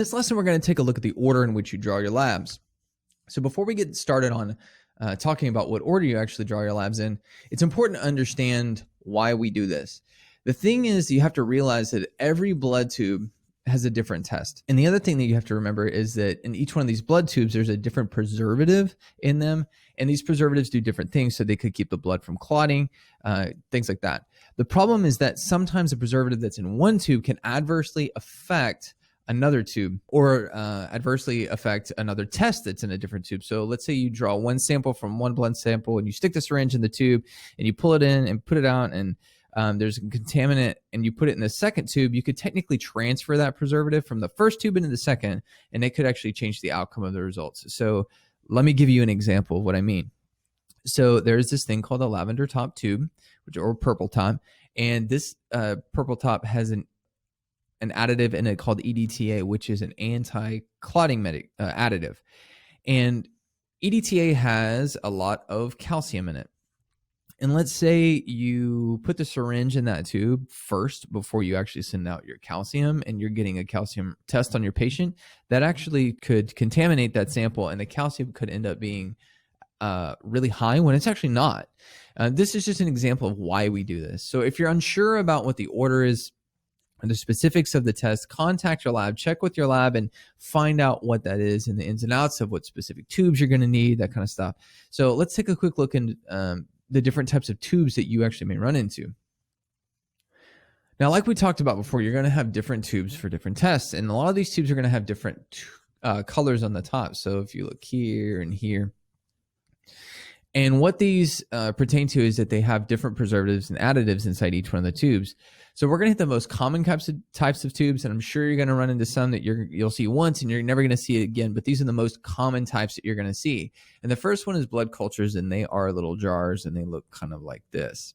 this lesson, we're going to take a look at the order in which you draw your labs. So before we get started on talking about what order you actually draw your labs in, it's important to understand why we do this. The thing is, you have to realize that every blood tube has a different test. And the other thing that you have to remember is that in each one of these blood tubes, there's a different preservative in them. And these preservatives do different things. So they could keep the blood from clotting, things like that. The problem is that sometimes a preservative that's in one tube can adversely affect another tube or adversely affect another test that's in a different tube. So let's say you draw one sample from one blood sample and you stick the syringe in the tube and you pull it in and put it out, and there's a contaminant and you put it in the second tube. You could technically transfer that preservative from the first tube into the second, and it could actually change the outcome of the results. So let me give you an example of what I mean. So there's this thing called a lavender top tube, or purple top, and this purple top has an additive in it called EDTA, which is an anti-clotting additive. And EDTA has a lot of calcium in it. And let's say you put the syringe in that tube first before you actually send out your calcium, and you're getting a calcium test on your patient. That actually could contaminate that sample, and the calcium could end up being really high when it's actually not. This is just an example of why we do this. So if you're unsure about what the order is, and the specifics of the test, contact your lab, check with your lab, and find out what that is and the ins and outs of what specific tubes you're going to need, that kind of stuff. So let's take a quick look into the different types of tubes that you actually may run into. Now, like we talked about before, you're going to have different tubes for different tests, and a lot of these tubes are going to have different colors on the top. So if you look here and here, and what these pertain to is that they have different preservatives and additives inside each one of the tubes. So we're going to hit the most common types of tubes, and I'm sure you're going to run into some that you'll see once and you're never going to see it again, but these are the most common types that you're going to see. And the first one is blood cultures, and they are little jars, and they look kind of like this.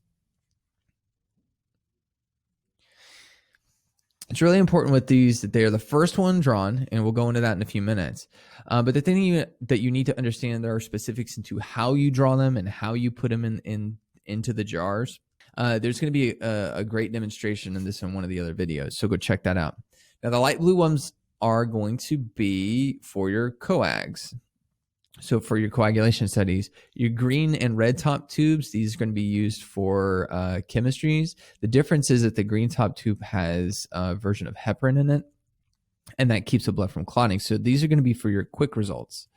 It's really important with these that they are the first one drawn, and we'll go into that in a few minutes. But the thing that you need to understand, there are specifics into how you draw them and how you put them into the jars. There's going to be a great demonstration in this in one of the other videos, so go check that out. Now, the light blue ones are going to be for your coags. So for your coagulation studies, your green and red top tubes, these are going to be used for chemistries. The difference is that the green top tube has a version of heparin in it, and that keeps the blood from clotting. So these are going to be for your quick results.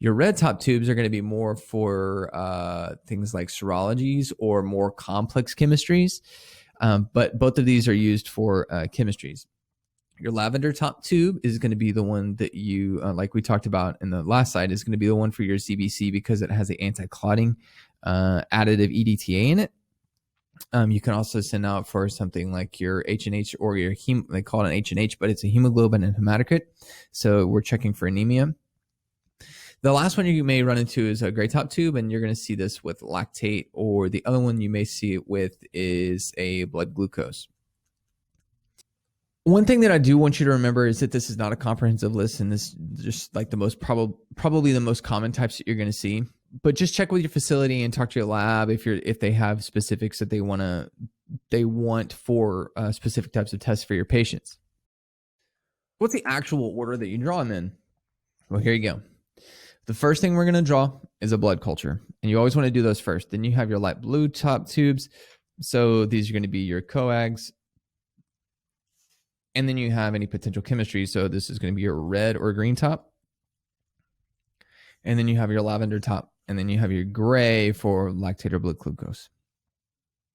Your red top tubes are going to be more for things like serologies or more complex chemistries, but both of these are used for chemistries. Your lavender top tube is going to be the one that you, like we talked about in the last slide, is going to be the one for your CBC because it has the anti-clotting additive EDTA in it. You can also send out for something like your H&H or your they call it an H&H, but it's a hemoglobin and hematocrit. So we're checking for anemia. The last one you may run into is a gray top tube, and you're going to see this with lactate, or the other one you may see it with is a blood glucose. One thing that I do want you to remember is that this is not a comprehensive list, and this is just like the most probably the most common types that you're going to see. But just check with your facility and talk to your lab if they have specifics that they want for specific types of tests for your patients. What's the actual order that you draw them in? Well, here you go. The first thing we're going to draw is a blood culture, and you always want to do those first. Then you have your light blue top tubes. So these are going to be your coags. And then you have any potential chemistry. So this is going to be your red or green top. And then you have your lavender top. And then you have your gray for lactate or blood glucose.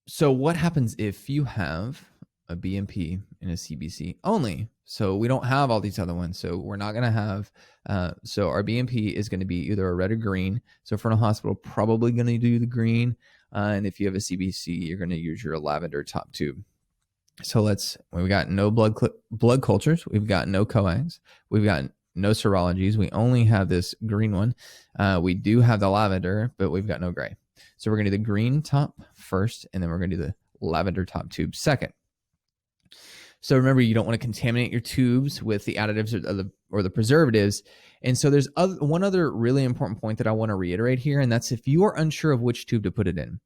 So what happens if you have a BMP and a CBC only? So we don't have all these other ones. So we're not going to have, so our BMP is going to be either a red or green. So for a hospital, probably going to do the green. And if you have a CBC, you're going to use your lavender top tube. So we've got no blood cultures. We've got no coags. We've got no serologies. We only have this green one. We do have the lavender, but we've got no gray. So we're going to do the green top first, and then we're going to do the lavender top tube second. So remember, you don't want to contaminate your tubes with the additives or the preservatives. And so there's one other really important point that I want to reiterate here, and that's if you are unsure of which tube to put it in.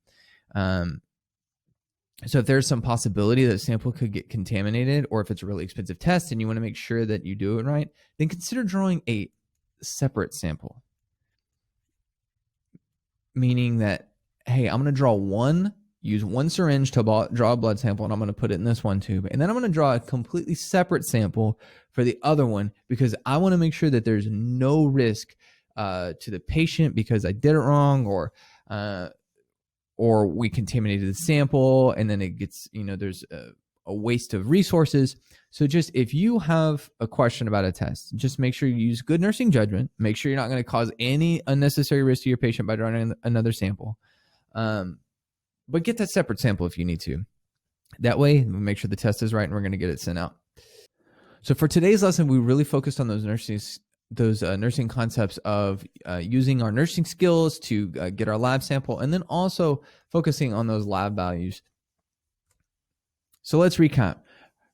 So if there's some possibility that a sample could get contaminated, or if it's a really expensive test and you want to make sure that you do it right, then consider drawing a separate sample. Meaning that, hey, I'm going to use one syringe to draw a blood sample, and I'm going to put it in this one tube. And then I'm going to draw a completely separate sample for the other one, because I want to make sure that there's no risk to the patient because I did it wrong, or we contaminated the sample, and then it gets, there's a waste of resources. So just, if you have a question about a test, just make sure you use good nursing judgment. Make sure you're not going to cause any unnecessary risk to your patient by drawing another sample. But get that separate sample if you need to. That way, we make sure the test is right and we're going to get it sent out. So for today's lesson, we really focused on those nursing concepts of using our nursing skills to get our lab sample, and then also focusing on those lab values. So let's recap.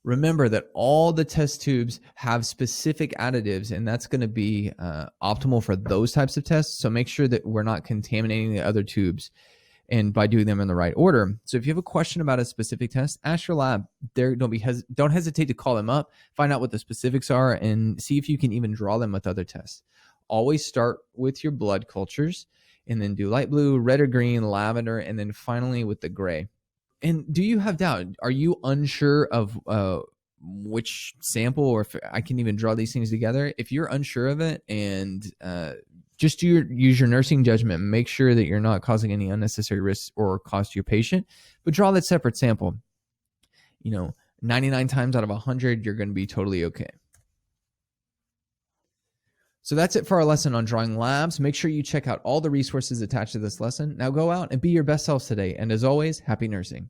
Remember that all the test tubes have specific additives, and that's going to be optimal for those types of tests. So make sure that we're not contaminating the other tubes, and by doing them in the right order. So if you have a question about a specific test, ask your lab. Don't hesitate to call them up, find out what the specifics are, and see if you can even draw them with other tests. Always start with your blood cultures, and then do light blue, red or green, lavender, and then finally with the gray. And do you have doubt? Are you unsure of which sample, or if I can even draw these things together? If you're unsure of it, and just use your nursing judgment, make sure that you're not causing any unnecessary risks or cost to your patient, but draw that separate sample. 99 times out of 100, you're going to be totally okay. So that's it for our lesson on drawing labs. Make sure you check out all the resources attached to this lesson. Now go out and be your best selves today. And as always, happy nursing.